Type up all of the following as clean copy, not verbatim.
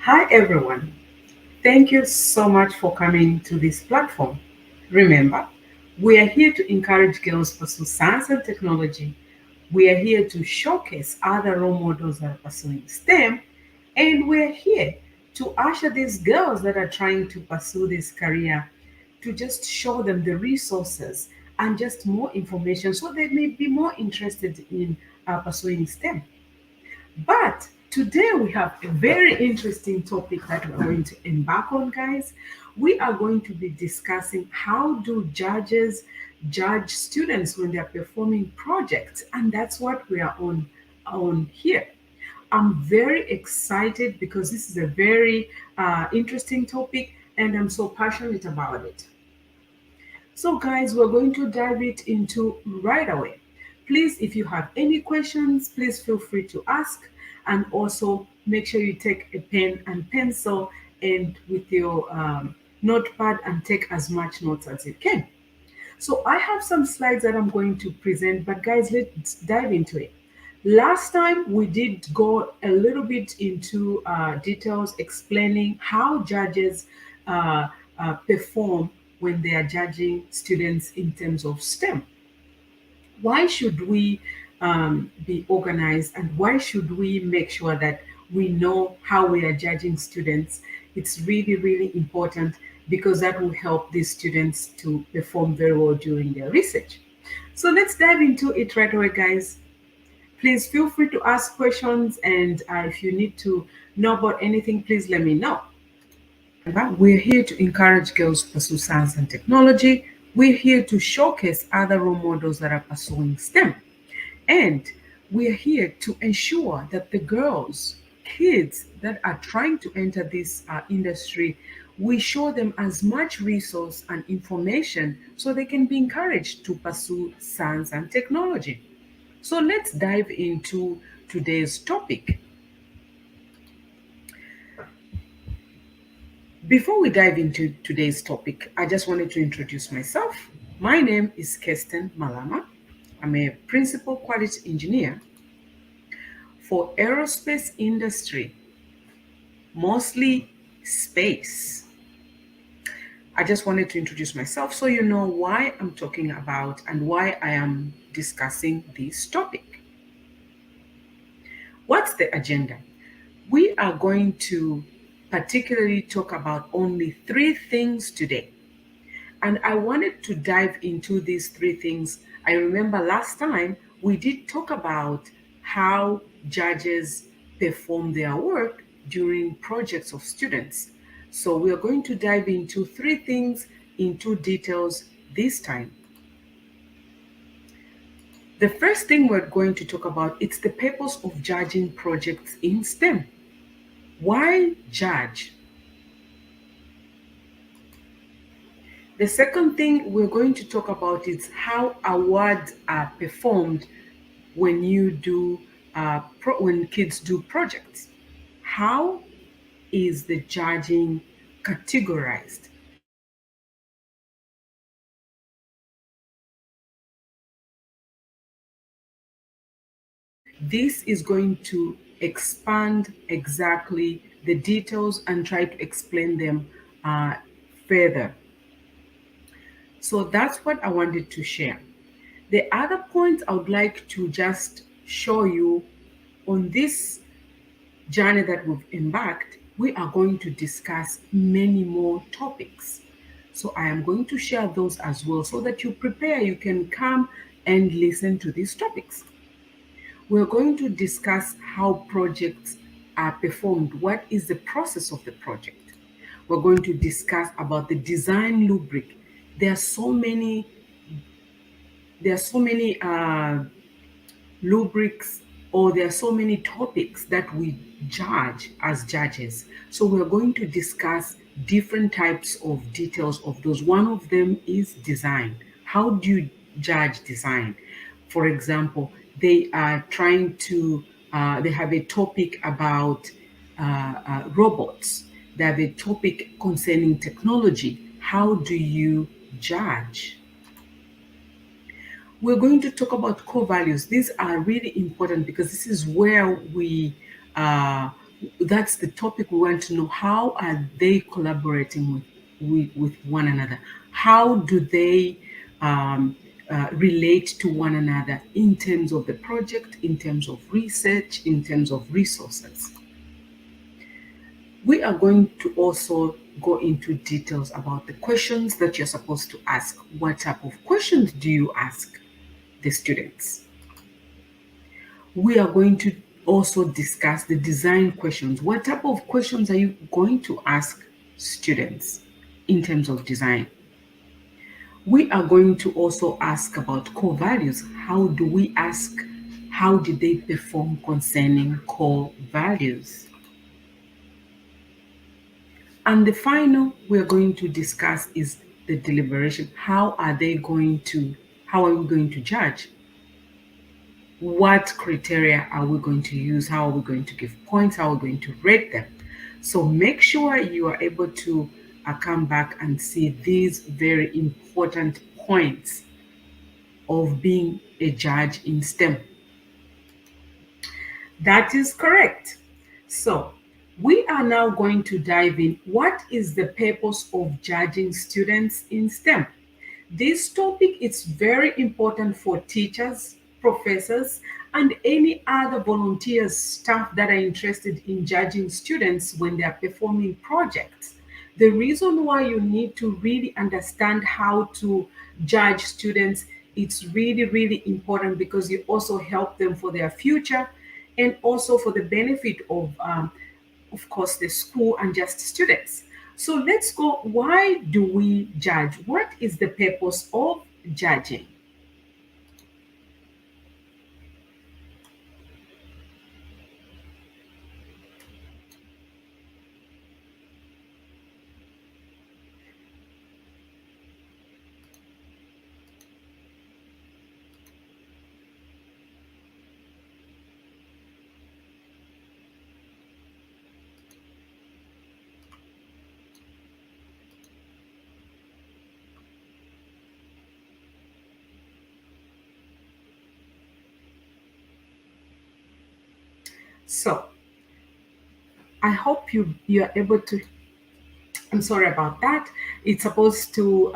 Hi everyone. Thank you so much for coming to this platform. Remember, we are here to encourage girls to pursue science and technology. We are here to showcase other role models that are pursuing STEM, and we're here to usher these girls that are trying to pursue this career to just show them the resources and just more information so they may be more interested in pursuing STEM. But today we have a very interesting topic that we're going to embark on, guys. We are going to be discussing how do judges judge students when they're performing projects, and that's what we are on here. I'm very excited because this is a very interesting topic, and I'm so passionate about it. So, guys, we're going to dive it into right away. Please, if you have any questions, please feel free to ask. And also, make sure you take a pen and pencil and with your notepad and take as much notes as you can. So, I have some slides that I'm going to present, but guys, let's dive into it. Last time we did go a little bit into details explaining how judges perform when they are judging students in terms of STEM. Why should we be organized and why should we make sure that we know how we are judging students? It's really, really important because that will help these students to perform very well during their research. So let's dive into it right away, guys. Please feel free to ask questions, and if you need to know about anything, please let me know. We're here to encourage girls to pursue science and technology. We're here to showcase other role models that are pursuing STEM. And we're here to ensure that the girls, kids that are trying to enter this industry, we show them as much resource and information so they can be encouraged to pursue science and technology. So let's dive into today's topic. Before we dive into today's topic, I just wanted to introduce myself. My name is Kirsten Malama. I'm a principal quality engineer for aerospace industry, mostly space. I just wanted to introduce myself so you know why I'm talking about and why I am discussing this topic. What's the agenda? We are going to particularly talk about only three things today. And I wanted to dive into these three things. I remember last time we did talk about how judges perform their work during projects of students. So we are going to dive into three things into details this time. The first thing we're going to talk about it's the purpose of judging projects in STEM. Why judge? The second thing we're going to talk about is how awards are performed when you do when kids do projects. How is the judging categorized? This is going to expand exactly the details and try to explain them further. So that's what I wanted to share. The other point I would like to just show you on this journey that we've embarked, we are going to discuss many more topics. So I am going to share those as well so that you prepare, you can come and listen to these topics. We're going to discuss how projects are performed. What is the process of the project? We're going to discuss about the design rubric. There are so many, there are so many rubrics or there are so many topics that we judge as judges. So we're going to discuss different types of details of those. One of them is design. How do you judge design? For example, they are trying to, they have a topic about robots. They have a topic concerning technology. How do you judge? We're going to talk about core values. These are really important because this is where we That's the topic we want to know. How are they collaborating with one another? How do they relate to one another in terms of the project, in terms of research, in terms of resources? We are going to also go into details about the questions that you're supposed to ask. What type of questions do you ask the students? We are going to also discuss the design questions. What type of questions are you going to ask students in terms of design? We are going to also ask about core values. How do we ask? How did they perform concerning core values? And the final we're going to discuss is the deliberation. How are we going to judge? What criteria are we going to use? How are we going to give points? How are we going to rate them? So make sure you are able to come back and see these very important points of being a judge in STEM. That is correct. So we are now going to dive in. What is the purpose of judging students in STEM? This topic is very important for teachers, professors, and any other volunteers, staff that are interested in judging students when they are performing projects. The reason why you need to really understand how to judge students, it's really, really important because you also help them for their future and also for the benefit of course, the school and just students. So let's go. Why do we judge? What is the purpose of judging? So I hope you are able to. I'm sorry about that. It's supposed to.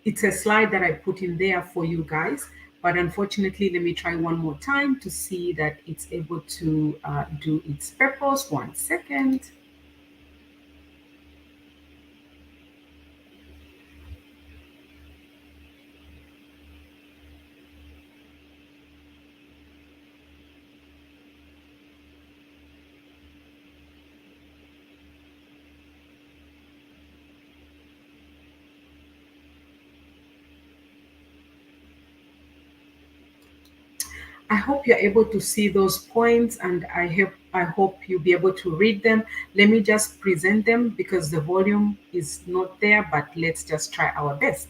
It's a slide that I put in there for you guys, but unfortunately, let me try one more time to see that it's able to do its purpose. 1 second. I hope you're able to see those points and I hope you'll be able to read them. Let me just present them because the volume is not there, but let's just try our best.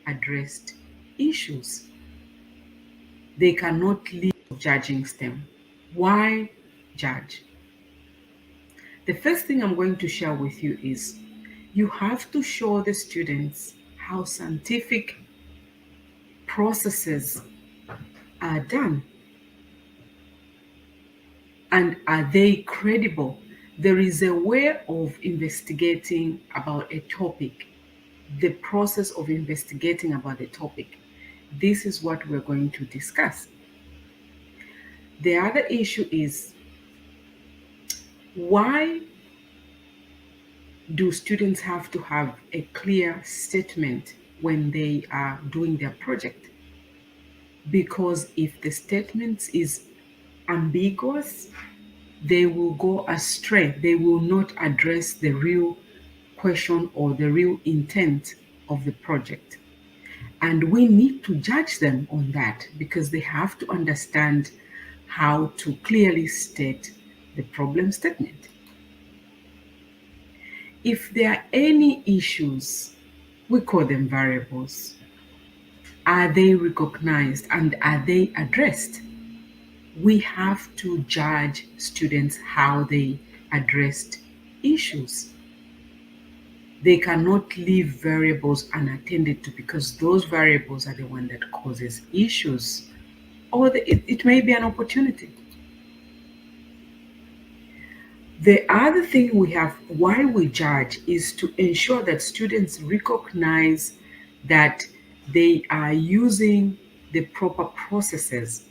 Addressed issues. They cannot leave judging STEM. Why judge? The first thing I'm going to share with you is you have to show the students how scientific processes are done and are they credible. There is a way of investigating about a topic, the process of investigating about a topic. This is what we're going to discuss. The other issue is why do students have to have a clear statement when they are doing their project? Because if the statement is ambiguous, they will go astray. They will not address the real question or the real intent of the project. And we need to judge them on that because they have to understand how to clearly state the problem statement. If there are any issues, we call them variables. Are they recognized and are they addressed? We have to judge students how they addressed issues. They cannot leave variables unattended to because those variables are the one that causes issues, or it may be an opportunity. The other thing we have why we judge is to ensure that students recognize that they are using the proper processes.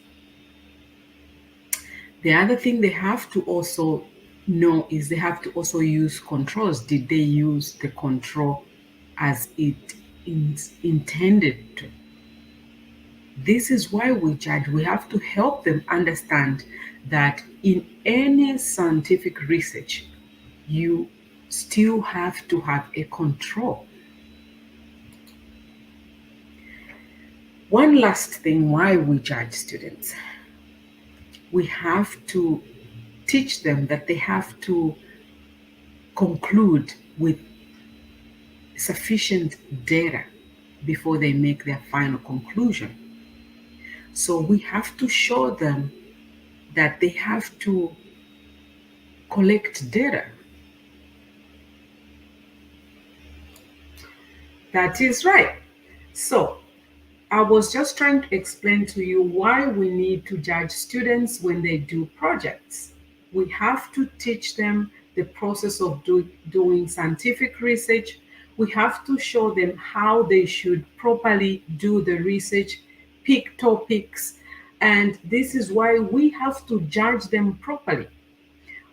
The other thing they have to also know is they have to also use controls. Did they use the control as it is intended to? This is why we judge. We have to help them understand that in any scientific research, you still have to have a control. One last thing why we judge students. We have to teach them that they have to conclude with sufficient data before they make their final conclusion. So we have to show them that they have to collect data. That is right. So I was just trying to explain to you why we need to judge students when they do projects. We have to teach them the process of doing scientific research. We have to show them how they should properly do the research, pick topics, and this is why we have to judge them properly.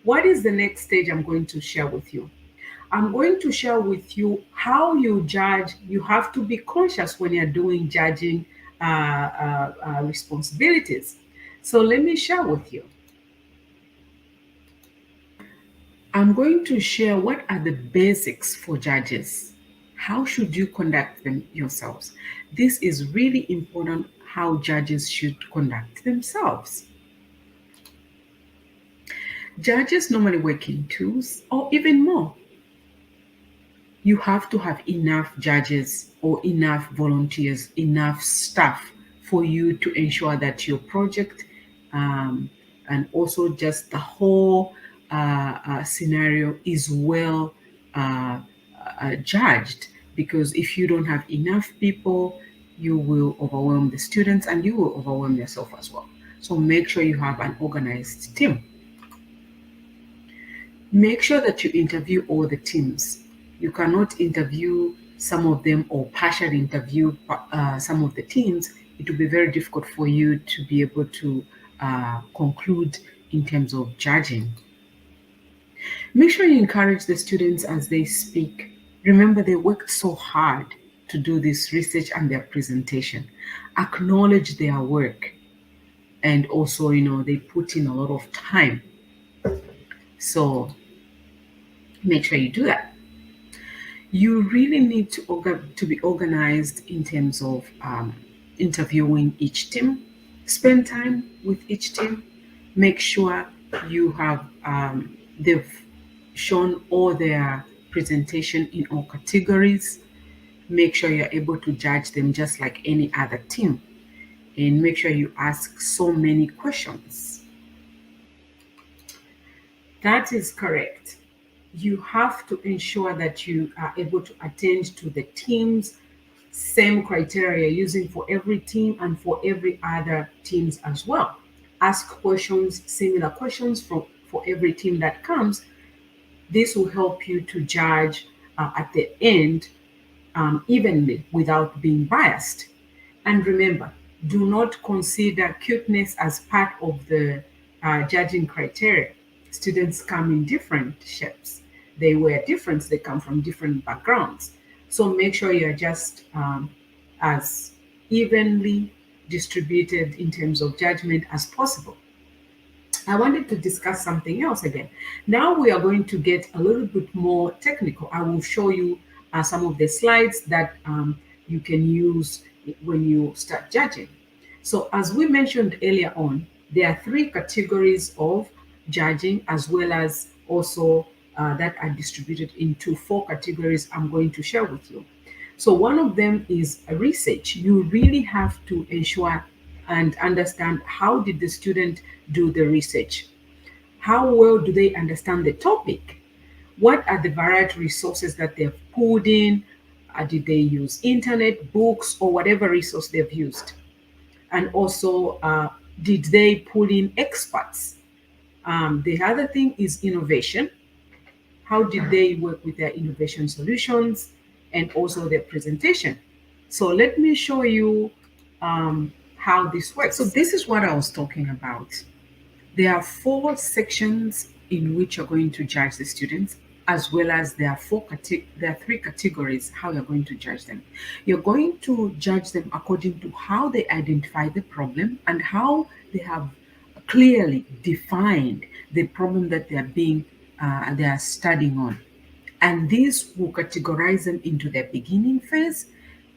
What is the next stage I'm going to share with you? I'm going to share with you how you judge. You have to be conscious when you're doing judging responsibilities. So let me share with you. I'm going to share what are the basics for judges. How should you conduct them yourselves? This is really important how judges should conduct themselves. Judges normally work in twos or even more. You have to have enough judges or enough volunteers, enough staff for you to ensure that your project and also just the whole scenario is well uh, judged. Because if you don't have enough people, you will overwhelm the students and you will overwhelm yourself as well. So make sure you have an organized team. Make sure that you interview all the teams. You cannot interview some of them or partially interview some of the teams. It will be very difficult for you to be able to conclude in terms of judging. Make sure you encourage the students as they speak. Remember, they worked so hard to do this research and their presentation. Acknowledge their work. And also, they put in a lot of time. So make sure you do that. You really need to be organized in terms of interviewing each team. Spend time with each team. Make sure you have they've shown all their presentation in all categories. Make sure you're able to judge them just like any other team. And make sure you ask so many questions. That is correct. You have to ensure that you are able to attend to the team's same criteria using for every team and for every other teams as well. Ask questions, similar questions for every team that comes. This will help you to judge at the end evenly without being biased. And remember, do not consider cuteness as part of the judging criteria. Students come in different shapes. They wear different, they come from different backgrounds. So make sure you're just as evenly distributed in terms of judgment as possible. I wanted to discuss something else again. Now we are going to get a little bit more technical. I will show you some of the slides that you can use when you start judging. So, as we mentioned earlier on, there are three categories of judging, as well as also that are distributed into four categories I'm going to share with you. So, one of them is research. You really have to ensure and understand how did the student do the research? How well do they understand the topic? What are the variety resources that they've pulled in? Did they use internet, books, or whatever resource they've used? And also, did they pull in experts? The other thing is innovation. How did they work with their innovation solutions and also their presentation? So let me show you how this works. So this is what I was talking about. There are four sections in which you're going to judge the students, as well as there are three categories how you're going to judge them. You're going to judge them according to how they identify the problem and how they have clearly defined the problem that they are studying on. And this will categorize them into their beginning phase,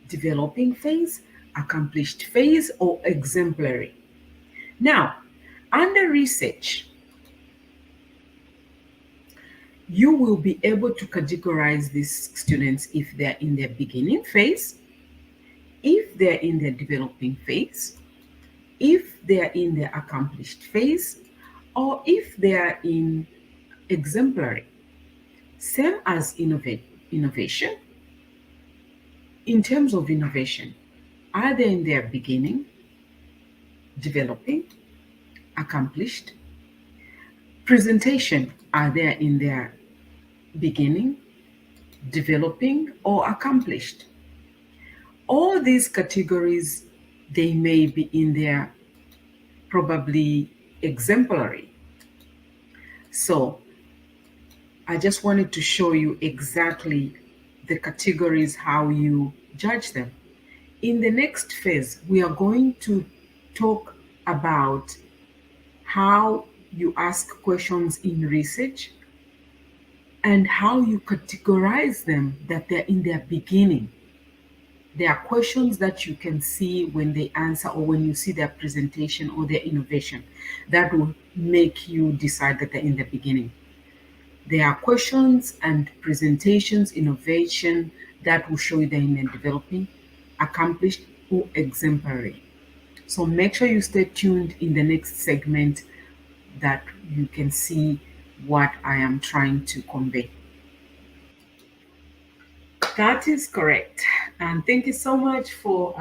developing phase, accomplished phase, or exemplary. Now, under research, you will be able to categorize these students if they're in their beginning phase, if they're in their developing phase, if they're in their accomplished phase, or if they are in exemplary. Same as innovation. In terms of innovation, are they in their beginning, developing, accomplished? Presentation, are they in their beginning, developing, or accomplished? All these categories, they may be in their probably exemplary. So I just wanted to show you exactly the categories, how you judge them. In the next phase, we are going to talk about how you ask questions in research and how you categorize them that they're in their beginning. There are questions that you can see when they answer or when you see their presentation or their innovation that will make you decide that they're in the beginning. There are questions and presentations, innovation that will show you they're in the developing, accomplished, or exemplary. So make sure you stay tuned in the next segment that you can see what I am trying to convey. That is correct. And thank you so much for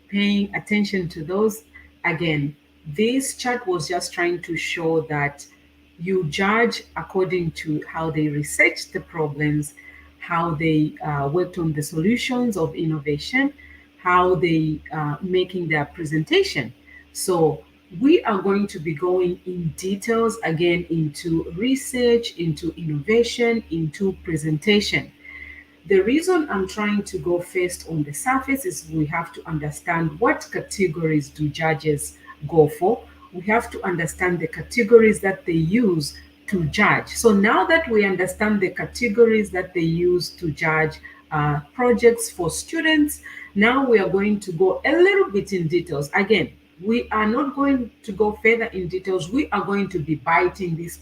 paying attention to those. Again, this chart was just trying to show that you judge according to how they researched the problems, how they worked on the solutions of innovation, how they making their presentation. So we are going to be going in details again into research, into innovation, into presentation. The reason I'm trying to go first on the surface is we have to understand what categories do judges go for. We have to understand the categories that they use to judge. So now that we understand the categories that they use to judge projects for students, now we are going to go a little bit in details. Again, we are not going to go further in details. We are going to be biting this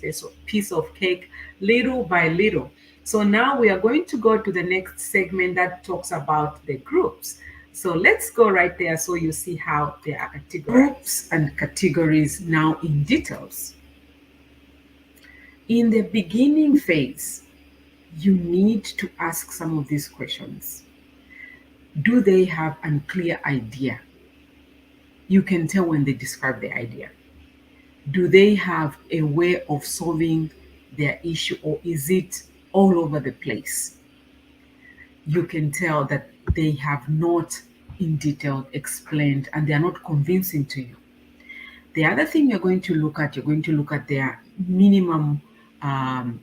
piece of cake little by little. So now we are going to go to the next segment that talks about the groups. So let's go right there so you see how they are categorized. Groups and categories now in details. In the beginning phase, you need to ask some of these questions. Do they have a clear idea? You can tell when they describe the idea. Do they have a way of solving their issue, or is it all over the place? You can tell that they have not in detail explained and they are not convincing to you. The other thing you're going to look at, you're going to look at their minimum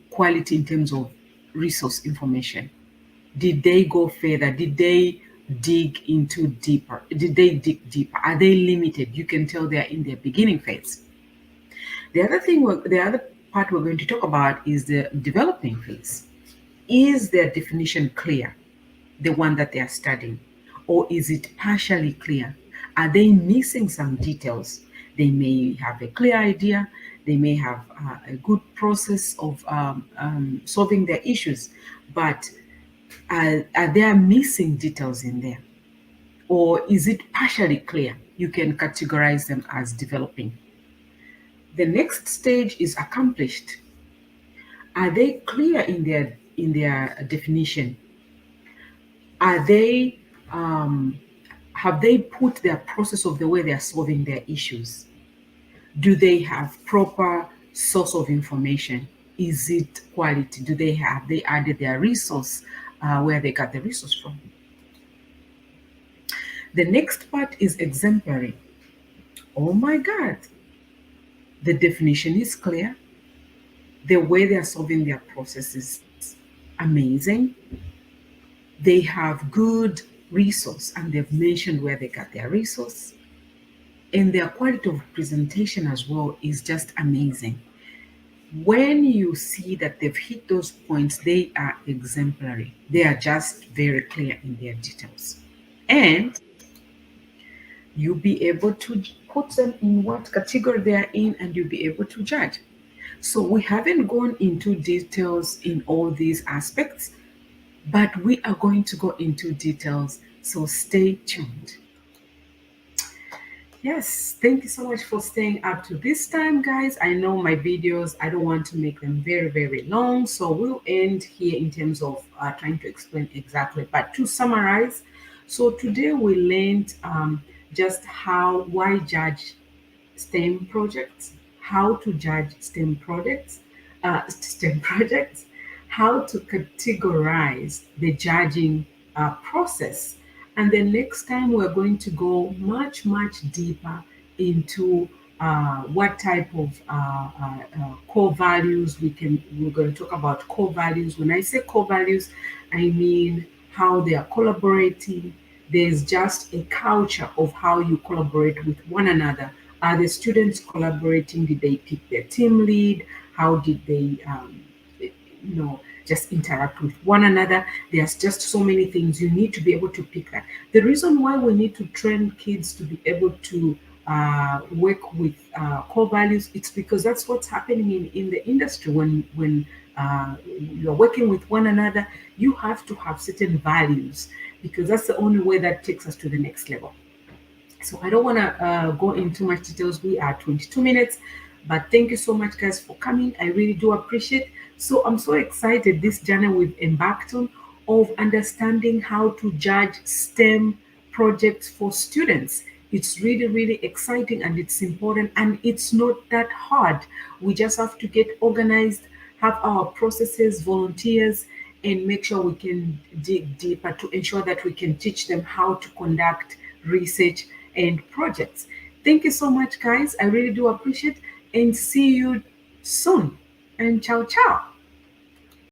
quality in terms of resource information. Did they go further? Did they dig into deeper? Did they dig deeper? Are they limited? You can tell they're in their beginning phase. The other part we're going to talk about is the developing phase. Is their definition clear, the one that they are studying, or is it partially clear? Are they missing some details? They may have a clear idea, they may have a good process of solving their issues, but are there missing details in there? Or is it partially clear? You can categorize them as developing. The next stage is accomplished. Are they clear in their definition? Are they have they put their process of the way they are solving their issues? Do they have proper source of information? Is it quality? Do they added their resource where they got the resource from? The next part is exemplary. Oh my God, the definition is clear. The way they are solving their process is amazing. They have good resource and they've mentioned where they got their resource. And their quality of presentation as well is just amazing. When you see that they've hit those points, they are exemplary. They are just very clear in their details. And you'll be able to put them in what category they are in and you'll be able to judge. So we haven't gone into details in all these aspects, but we are going to go into details. So stay tuned. Yes, thank you so much for staying up to this time, guys. I know my videos, I don't want to make them very, very long. So we'll end here in terms of trying to explain exactly. But to summarize, so today we learned just why judge STEM projects, how to judge STEM projects, how to categorize the judging process. And then next time we're going to go much, much deeper into what type of core values we're going to talk about core values. When I say core values, I mean how they are collaborating. There's just a culture of how you collaborate with one another. Are the students collaborating? Did they pick their team lead? How did they, just interact with one another? There's just so many things you need to be able to pick that. The reason why we need to train kids to be able to work with core values, it's because that's what's happening in the industry. When you're working with one another, you have to have certain values because that's the only way that takes us to the next level. So I don't want to go into too much details. We are 22 minutes, but thank you so much, guys, for coming. I really do appreciate. So I'm so excited this journey we've embarked on of understanding how to judge STEM projects for students. It's really, really exciting and it's important and it's not that hard. We just have to get organized, have our processes, volunteers, and make sure we can dig deeper to ensure that we can teach them how to conduct research and projects. Thank you so much, guys. I really do appreciate and see you soon. And ciao, ciao.